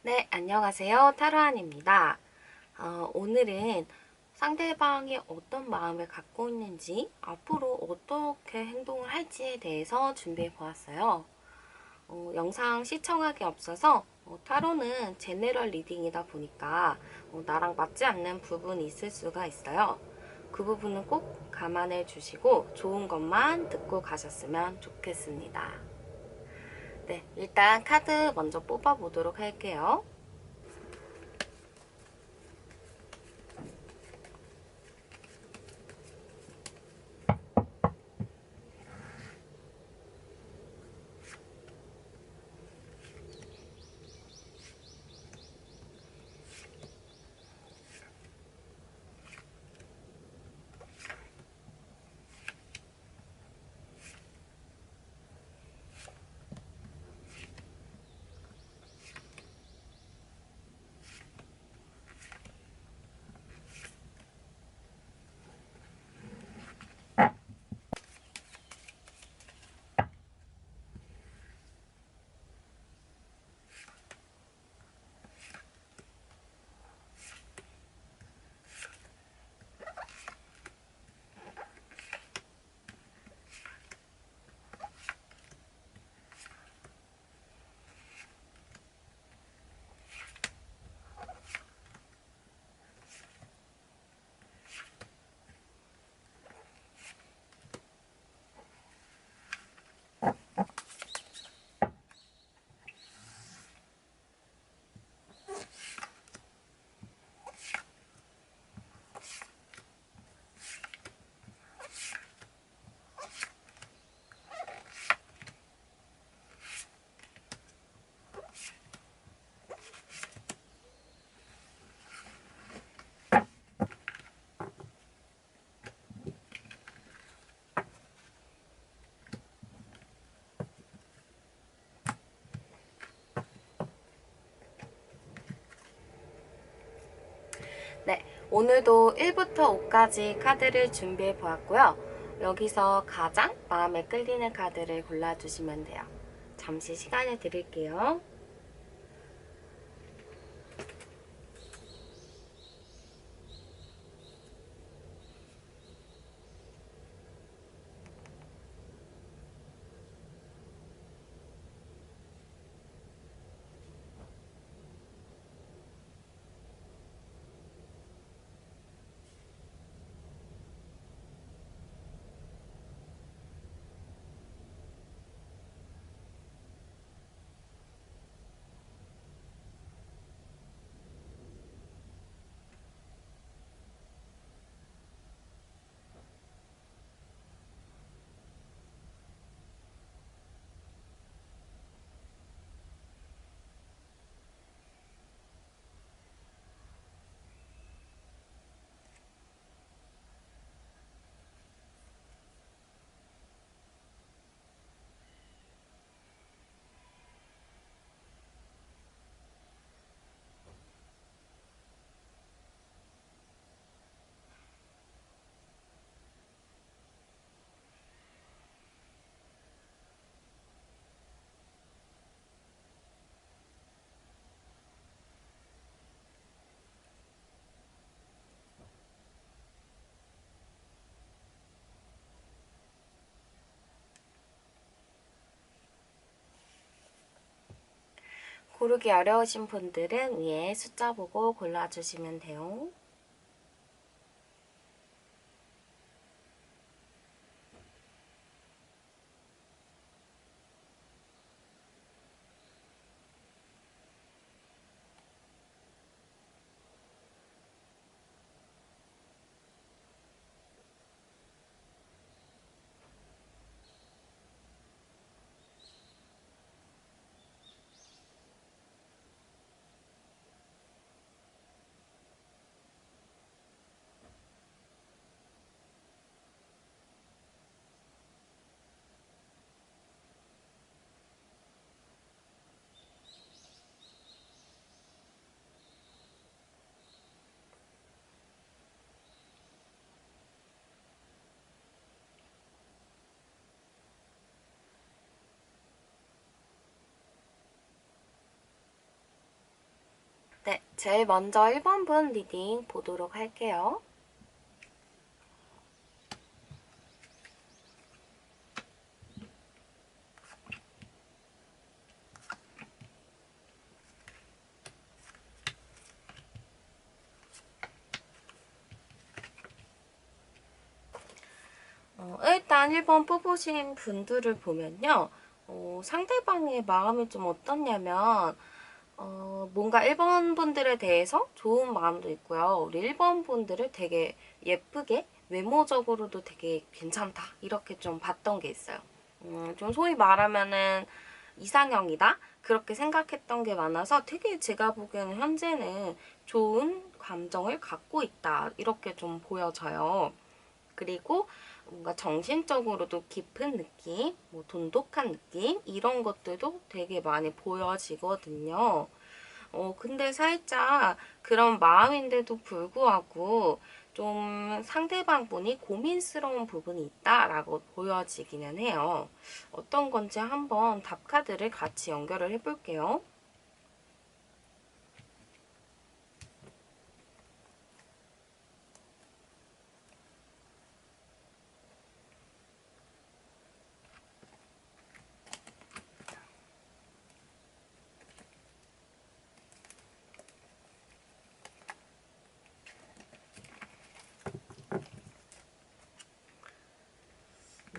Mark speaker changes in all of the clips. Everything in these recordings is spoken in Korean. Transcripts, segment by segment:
Speaker 1: 네, 안녕하세요. 타로안입니다. 오늘은 상대방이 어떤 마음을 갖고 있는지, 앞으로 어떻게 행동을 할지에 대해서 준비해 보았어요. 영상 시청하기 앞서서 타로는 제너럴 리딩이다 보니까 나랑 맞지 않는 부분이 있을 수가 있어요. 그 부분은 꼭 감안해 주시고 좋은 것만 듣고 가셨으면 좋겠습니다. 네, 일단 카드 먼저 뽑아 보도록 할게요. 네, 오늘도 1부터 5까지 카드를 준비해 보았고요. 여기서 가장 마음에 끌리는 카드를 골라주시면 돼요. 잠시 시간을 드릴게요. 고르기 어려우신 분들은 위에 숫자 보고 골라주시면 돼요. 네, 제일 먼저 1번 분 리딩 보도록 할게요. 일단 1번 뽑으신 분들을 보면요. 상대방의 마음이 좀 어떻냐면 뭔가 1번 분들에 대해서 좋은 마음도 있고요. 우리 1번 분들을 되게 예쁘게 외모적으로도 되게 괜찮다 이렇게 좀 봤던 게 있어요. 좀 소위 말하면은 이상형이다 그렇게 생각했던 게 많아서 되게 제가 보기에는 현재는 좋은 감정을 갖고 있다 이렇게 좀 보여져요. 그리고 뭔가 정신적으로도 깊은 느낌, 뭐 돈독한 느낌 이런 것들도 되게 많이 보여지거든요. 근데 살짝 그런 마음인데도 불구하고 좀 상대방 분이 고민스러운 부분이 있다라고 보여지기는 해요. 어떤 건지 한번 답카드를 같이 연결을 해볼게요.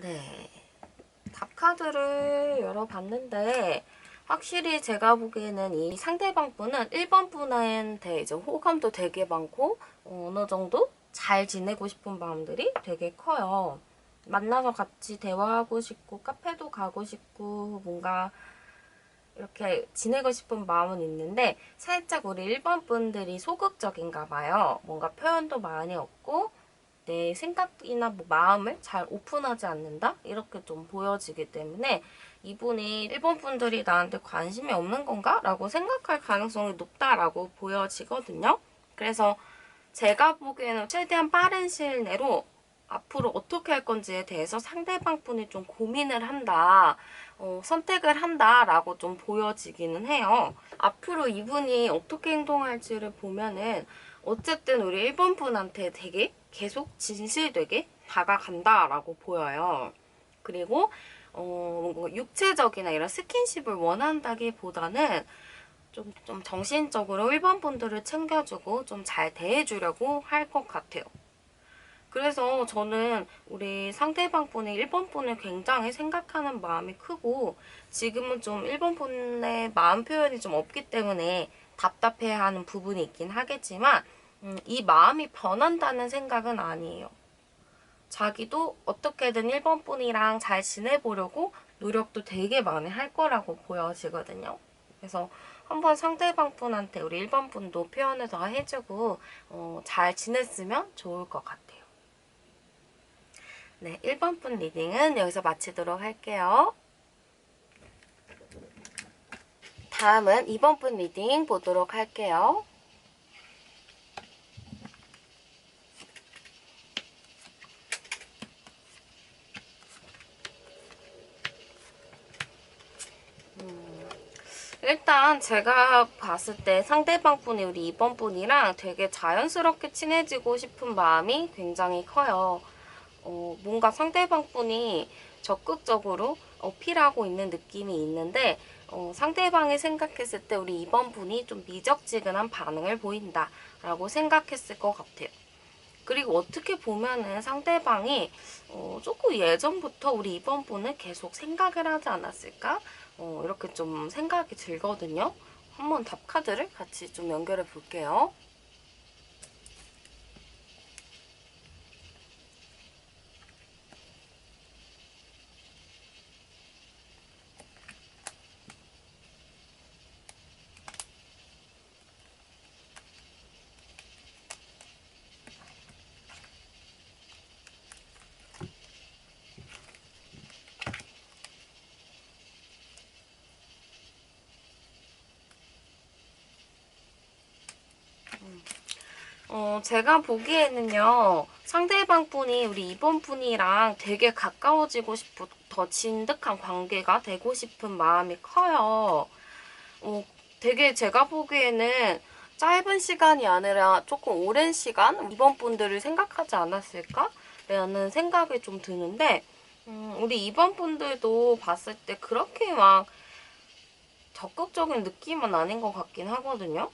Speaker 1: 네. 답카드를 열어봤는데 확실히 제가 보기에는 이 상대방 분은 1번 분한테 이제 호감도 되게 많고 어느 정도 잘 지내고 싶은 마음들이 되게 커요. 만나서 같이 대화하고 싶고 카페도 가고 싶고 뭔가 이렇게 지내고 싶은 마음은 있는데 살짝 우리 1번 분들이 소극적인가 봐요. 뭔가 표현도 많이 없고 내 생각이나 뭐 마음을 잘 오픈하지 않는다? 이렇게 좀 보여지기 때문에 이분이 일본 분들이 나한테 관심이 없는 건가? 라고 생각할 가능성이 높다라고 보여지거든요. 그래서 제가 보기에는 최대한 빠른 시일 내로 앞으로 어떻게 할 건지에 대해서 상대방 분이 좀 고민을 한다, 선택을 한다라고 좀 보여지기는 해요. 앞으로 이분이 어떻게 행동할지를 보면은 어쨌든 우리 1번 분한테 되게 계속 진실되게 다가간다라고 보여요. 그리고 뭔가 육체적이나 이런 스킨십을 원한다기보다는 좀 정신적으로 1번 분들을 챙겨주고 좀 잘 대해주려고 할 것 같아요. 그래서 저는 우리 상대방 분이 1번 분을 굉장히 생각하는 마음이 크고 지금은 좀 1번 분의 마음 표현이 좀 없기 때문에 답답해하는 부분이 있긴 하겠지만 이 마음이 변한다는 생각은 아니에요. 자기도 어떻게든 1번 분이랑 잘 지내보려고 노력도 되게 많이 할 거라고 보여지거든요. 그래서 한번 상대방 분한테 우리 1번 분도 표현해서 해주고 잘 지냈으면 좋을 것 같아요. 네, 1번 분 리딩은 여기서 마치도록 할게요. 다음은 2번 분 리딩 보도록 할게요. 일단 제가 봤을 때 상대방 분이 우리 2번 분이랑 되게 자연스럽게 친해지고 싶은 마음이 굉장히 커요. 뭔가 상대방 분이 적극적으로 어필하고 있는 느낌이 있는데 상대방이 생각했을 때 우리 2번 분이 좀 미적지근한 반응을 보인다라고 생각했을 것 같아요. 그리고 어떻게 보면은 상대방이 조금 예전부터 우리 2번 분을 계속 생각을 하지 않았을까? 이렇게 좀 생각이 들거든요. 한번 답카드를 같이 좀 연결해 볼게요. 제가 보기에는요, 상대방 분이 우리 2번 분이랑 되게 가까워지고 싶고 더 진득한 관계가 되고 싶은 마음이 커요. 되게 제가 보기에는 짧은 시간이 아니라 조금 오랜 시간 2번 분들을 생각하지 않았을까? 라는 생각이 좀 드는데 우리 2번 분들도 봤을 때 그렇게 막 적극적인 느낌은 아닌 것 같긴 하거든요.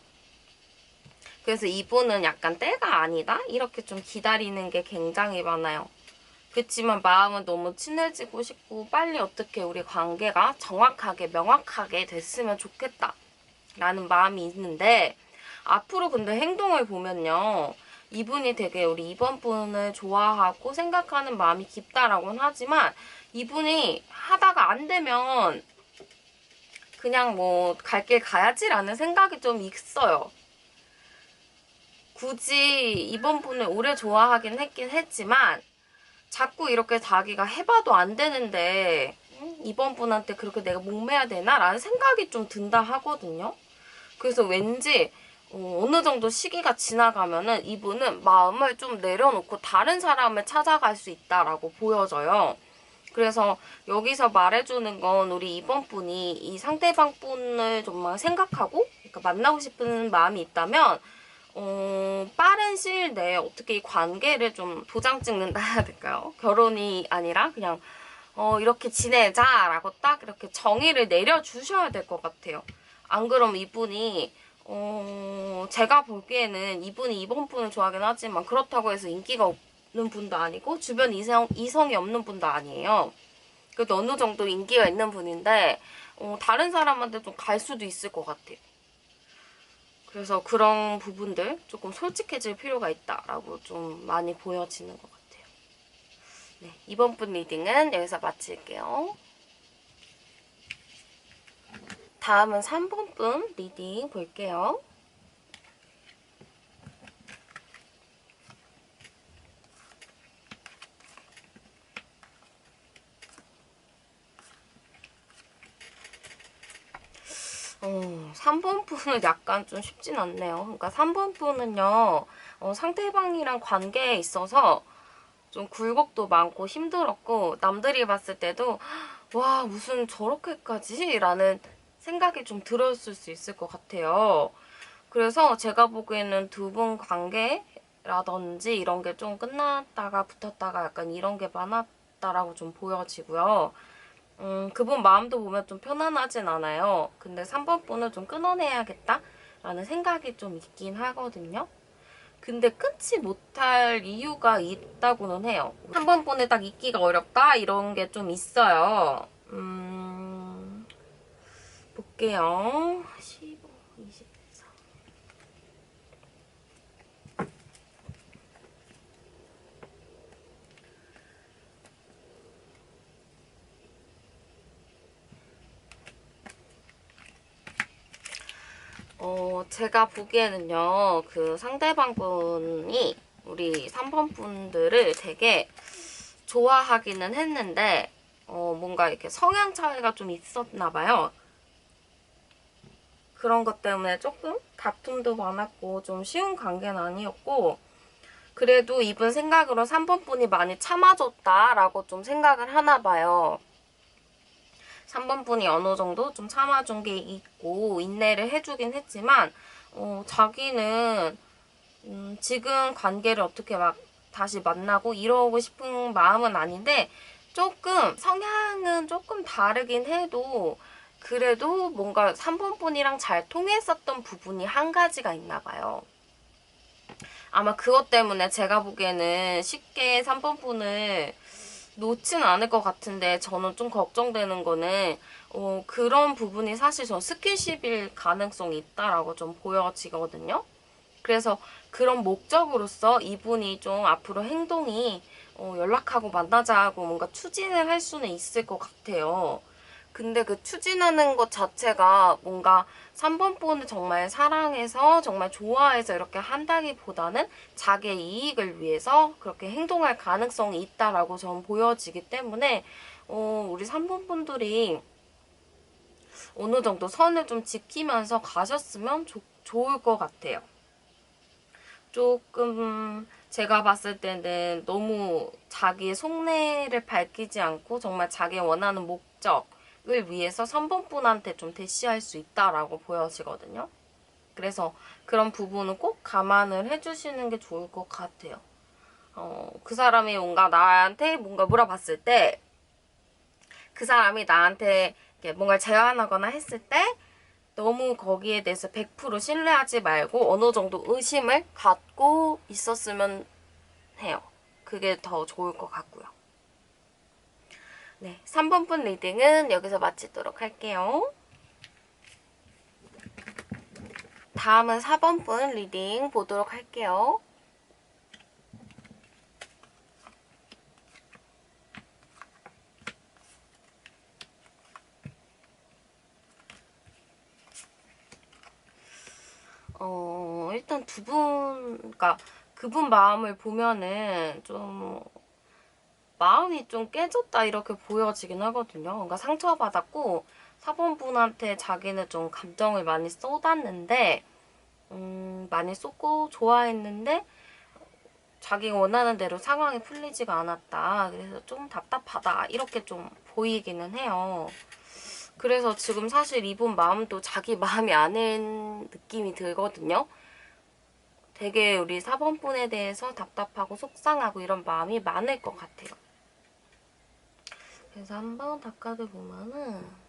Speaker 1: 그래서 이분은 약간 때가 아니다? 이렇게 좀 기다리는 게 굉장히 많아요. 그렇지만 마음은 너무 친해지고 싶고 빨리 어떻게 우리 관계가 정확하게 명확하게 됐으면 좋겠다 라는 마음이 있는데 앞으로 근데 행동을 보면요. 이분이 되게 우리 이번 분을 좋아하고 생각하는 마음이 깊다라고는 하지만 이분이 하다가 안 되면 그냥 뭐 갈 길 가야지라는 생각이 좀 있어요. 굳이 이번 분을 오래 좋아하긴 했지만 자꾸 이렇게 자기가 해봐도 안 되는데 이번 분한테 그렇게 내가 목매야 되나? 라는 생각이 좀 든다 하거든요. 그래서 왠지 어느 정도 시기가 지나가면은 이분은 마음을 좀 내려놓고 다른 사람을 찾아갈 수 있다라고 보여져요. 그래서 여기서 말해주는 건 우리 이번 분이 이 상대방 분을 정말 생각하고 그러니까 만나고 싶은 마음이 있다면 빠른 시일 내에 어떻게 이 관계를 좀 도장 찍는다 해야 될까요? 결혼이 아니라 그냥 이렇게 지내자라고 딱 이렇게 정의를 내려주셔야 될 것 같아요. 안 그러면 이분이 제가 보기에는 이분이 이번 분을 좋아하긴 하지만 그렇다고 해서 인기가 없는 분도 아니고 주변 이성이 없는 분도 아니에요. 그래도 어느 정도 인기가 있는 분인데 다른 사람한테 좀 갈 수도 있을 것 같아요. 그래서 그런 부분들 조금 솔직해질 필요가 있다라고 좀 많이 보여지는 것 같아요. 네, 이번 분 리딩은 여기서 마칠게요. 다음은 3번 분 리딩 볼게요. 어, 3번 분은 약간 좀 쉽진 않네요. 그러니까 3번 분은요, 상대방이랑 관계에 있어서 좀 굴곡도 많고 힘들었고, 남들이 봤을 때도, 와, 무슨 저렇게까지? 라는 생각이 좀 들었을 수 있을 것 같아요. 그래서 제가 보기에는 두 분 관계라든지 이런 게 좀 끝났다가 붙었다가 약간 이런 게 많았다라고 좀 보여지고요. 그분 마음도 보면 좀 편안하진 않아요. 근데 3번 분은 좀 끊어내야겠다라는 생각이 좀 있긴 하거든요. 근데 끊지 못할 이유가 있다고는 해요. 3번 분에 딱 있기가 어렵다? 이런 게 좀 있어요. 볼게요. 15, 24. 제가 보기에는요, 그 상대방 분이 우리 3번 분들을 되게 좋아하기는 했는데, 뭔가 이렇게 성향 차이가 좀 있었나 봐요. 그런 것 때문에 조금 다툼도 많았고, 좀 쉬운 관계는 아니었고, 그래도 이분 생각으로 3번 분이 많이 참아줬다라고 좀 생각을 하나 봐요. 3번 분이 어느 정도 좀 참아준 게 있고 인내를 해주긴 했지만 자기는 지금 관계를 어떻게 막 다시 만나고 이러고 싶은 마음은 아닌데 조금 성향은 조금 다르긴 해도 그래도 뭔가 3번 분이랑 잘 통했었던 부분이 한 가지가 있나 봐요. 아마 그것 때문에 제가 보기에는 쉽게 3번 분을 놓지는 않을 것 같은데 저는 좀 걱정되는 거는 그런 부분이 사실 전 스킨십일 가능성이 있다라고 좀 보여지거든요. 그래서 그런 목적으로서 이분이 좀 앞으로 행동이 연락하고 만나자고 뭔가 추진을 할 수는 있을 것 같아요. 근데 그 추진하는 것 자체가 뭔가 3번 분을 정말 사랑해서 정말 좋아해서 이렇게 한다기보다는 자기의 이익을 위해서 그렇게 행동할 가능성이 있다라고 저는 보여지기 때문에 우리 3번 분들이 어느 정도 선을 좀 지키면서 가셨으면 좋을 것 같아요. 조금 제가 봤을 때는 너무 자기의 속내를 밝히지 않고 정말 자기 원하는 목적을 위해서 3번 분한테 좀 대시할 수 있다라고 보여지거든요. 그래서 그런 부분은 꼭 감안을 해주시는 게 좋을 것 같아요. 그 사람이 뭔가 나한테 뭔가 물어봤을 때, 그 사람이 나한테 뭔가 제안하거나 했을 때 너무 거기에 대해서 100% 신뢰하지 말고 어느 정도 의심을 갖고 있었으면 해요. 그게 더 좋을 것 같고요. 네, 3번 분 리딩은 여기서 마치도록 할게요. 다음은 4번 분 리딩 보도록 할게요. 일단 그러니까 그분 마음을 보면은 좀 마음이 좀 깨졌다 이렇게 보여지긴 하거든요. 그러니까 상처받았고 4번 분한테 자기는 좀 감정을 많이 쏟았는데 많이 쏟고 좋아했는데 자기가 원하는 대로 상황이 풀리지가 않았다. 그래서 좀 답답하다 이렇게 좀 보이기는 해요. 그래서 지금 사실 이분 마음도 자기 마음이 아닌 느낌이 들거든요. 되게 우리 4번 분에 대해서 답답하고 속상하고 이런 마음이 많을 것 같아요. 그래서 한번 닦아드 보면은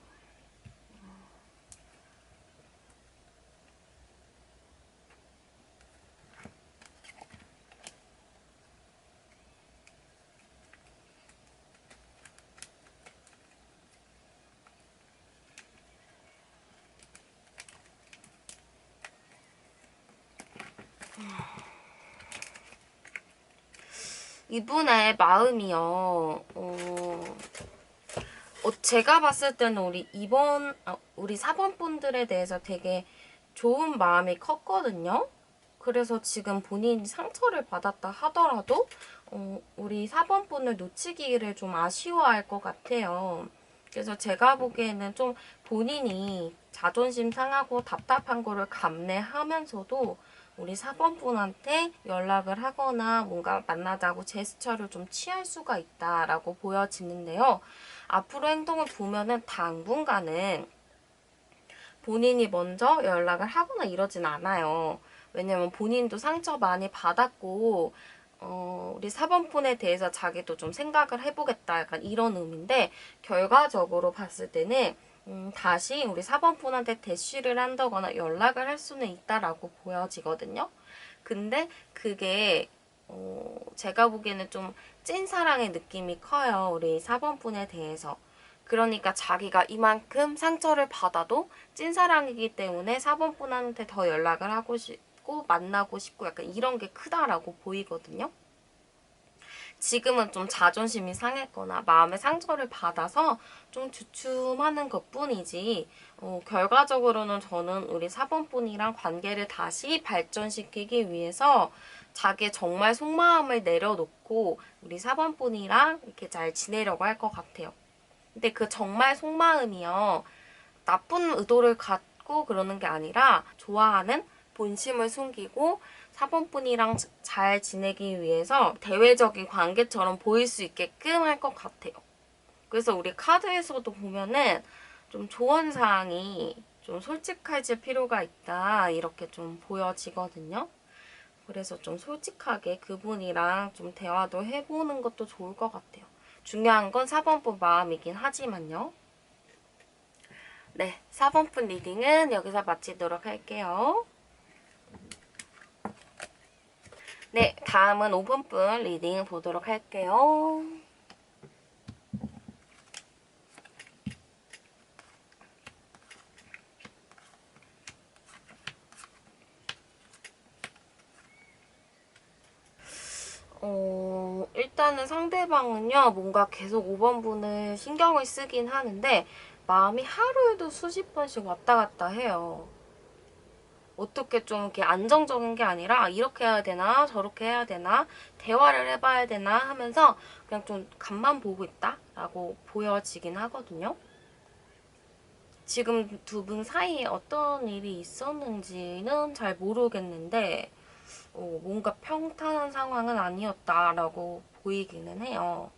Speaker 1: 이분의 마음이요. 제가 봤을 때는 우리 4번 분들에 대해서 되게 좋은 마음이 컸거든요. 그래서 지금 본인이 상처를 받았다 하더라도 우리 4번 분을 놓치기를 좀 아쉬워할 것 같아요. 그래서 제가 보기에는 좀 본인이 자존심 상하고 답답한 거를 감내하면서도 우리 4번 분한테 연락을 하거나 뭔가 만나자고 제스처를 좀 취할 수가 있다라고 보여지는데요. 앞으로 행동을 보면은 당분간은 본인이 먼저 연락을 하거나 이러진 않아요. 왜냐면 본인도 상처 많이 받았고 우리 4번 분에 대해서 자기도 좀 생각을 해보겠다 약간 이런 의미인데 결과적으로 봤을 때는 다시 우리 4번 분한테 대쉬를 한다거나 연락을 할 수는 있다라고 보여지거든요. 근데 그게 제가 보기에는 좀 찐사랑의 느낌이 커요. 우리 4번 분에 대해서. 그러니까 자기가 이만큼 상처를 받아도 찐사랑이기 때문에 4번 분한테 더 연락을 하고 싶고 만나고 싶고 약간 이런 게 크다라고 보이거든요. 지금은 좀 자존심이 상했거나 마음의 상처를 받아서 좀 주춤하는 것뿐이지 결과적으로는 저는 우리 4번 분이랑 관계를 다시 발전시키기 위해서 자기의 정말 속마음을 내려놓고 우리 4번 분이랑 이렇게 잘 지내려고 할 것 같아요. 근데 그 정말 속마음이요. 나쁜 의도를 갖고 그러는 게 아니라 좋아하는 본심을 숨기고 4번 분이랑 잘 지내기 위해서 대외적인 관계처럼 보일 수 있게끔 할 것 같아요. 그래서 우리 카드에서도 보면은 좀 조언사항이 좀 솔직해질 필요가 있다 이렇게 좀 보여지거든요. 그래서 좀 솔직하게 그분이랑 좀 대화도 해보는 것도 좋을 것 같아요. 중요한 건 4번 분 마음이긴 하지만요. 네, 4번 분 리딩은 여기서 마치도록 할게요. 네, 다음은 5번 분 리딩 보도록 할게요. 일단은 상대방은요, 뭔가 계속 5번 분을 신경을 쓰긴 하는데, 마음이 하루에도 수십 번씩 왔다 갔다 해요. 어떻게 좀 이렇게 안정적인 게 아니라, 이렇게 해야 되나, 저렇게 해야 되나, 대화를 해봐야 되나 하면서 그냥 좀 간만 보고 있다라고 보여지긴 하거든요. 지금 두 분 사이에 어떤 일이 있었는지는 잘 모르겠는데, 뭔가 평탄한 상황은 아니었다라고 보이기는 해요.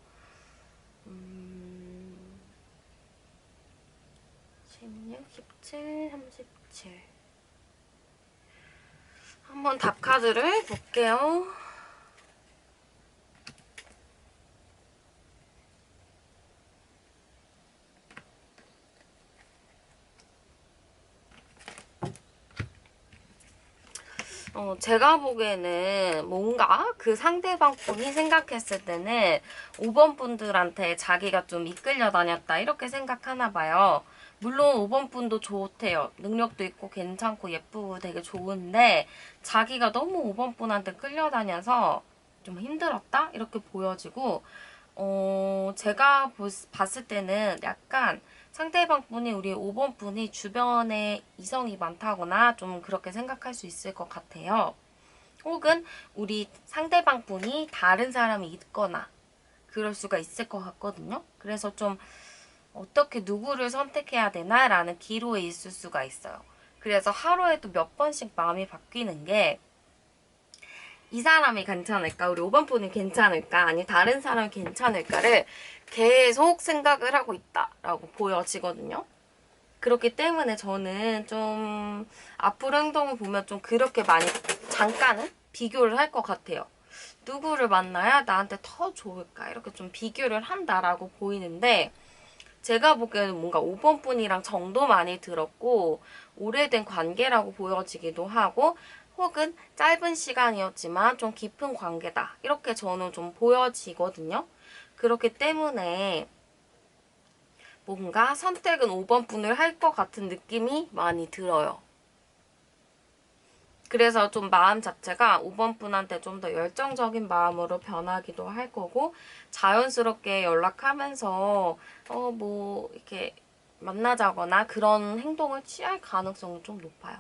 Speaker 1: 16, 17, 37. 한번 답카드를 볼게요. 제가 보기에는 뭔가 그 상대방 분이 생각했을 때는 5번 분들한테 자기가 좀 이끌려 다녔다 이렇게 생각하나 봐요. 물론 5번 분도 좋대요. 능력도 있고 괜찮고 예쁘고 되게 좋은데 자기가 너무 5번 분한테 끌려다녀서 좀 힘들었다? 이렇게 보여지고 제가 봤을 때는 약간 상대방 분이 우리 5번 분이 주변에 이성이 많다거나 좀 그렇게 생각할 수 있을 것 같아요. 혹은 우리 상대방 분이 다른 사람이 있거나 그럴 수가 있을 것 같거든요. 그래서 좀 어떻게 누구를 선택해야 되나라는 기로에 있을 수가 있어요. 그래서 하루에도 몇 번씩 마음이 바뀌는 게 이 사람이 괜찮을까? 우리 5번 분이 괜찮을까? 아니 다른 사람이 괜찮을까를 계속 생각을 하고 있다라고 보여지거든요. 그렇기 때문에 저는 좀 앞으로 행동을 보면 좀 그렇게 많이 잠깐은 비교를 할 것 같아요. 누구를 만나야 나한테 더 좋을까? 이렇게 좀 비교를 한다라고 보이는데 제가 보기에는 뭔가 5번 분이랑 정도 많이 들었고 오래된 관계라고 보여지기도 하고 혹은 짧은 시간이었지만 좀 깊은 관계다. 이렇게 저는 좀 보여지거든요. 그렇기 때문에 뭔가 선택은 5번 분을 할 것 같은 느낌이 많이 들어요. 그래서 좀 마음 자체가 5번 분한테 좀 더 열정적인 마음으로 변하기도 할 거고 자연스럽게 연락하면서 뭐 이렇게 만나자거나 그런 행동을 취할 가능성은 좀 높아요.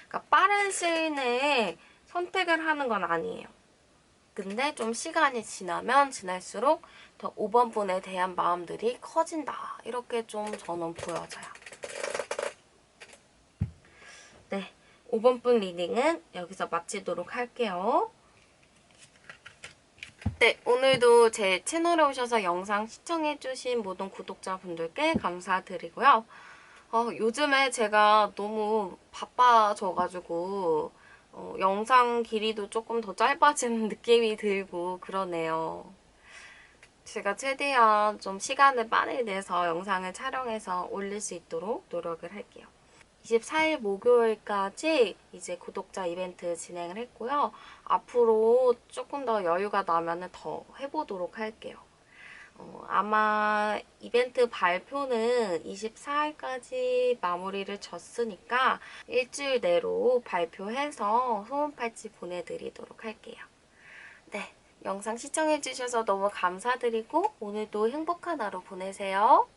Speaker 1: 그러니까 빠른 시일 내에 선택을 하는 건 아니에요. 근데 좀 시간이 지나면 지날수록 더 5번 분에 대한 마음들이 커진다. 이렇게 좀 저는 보여져요. 네, 5번 분 리딩은 여기서 마치도록 할게요. 네, 오늘도 제 채널에 오셔서 영상 시청해주신 모든 구독자분들께 감사드리고요. 요즘에 제가 너무 바빠져가지고 영상 길이도 조금 더 짧아지는 느낌이 들고 그러네요. 제가 최대한 좀 시간을 빨리 내서 영상을 촬영해서 올릴 수 있도록 노력을 할게요. 24일 목요일까지 이제 구독자 이벤트 진행을 했고요. 앞으로 조금 더 여유가 나면 더 해보도록 할게요. 아마 이벤트 발표는 24일까지 마무리를 졌으니까 일주일 내로 발표해서 소문 팔찌 보내드리도록 할게요. 네, 영상 시청해주셔서 너무 감사드리고 오늘도 행복한 하루 보내세요.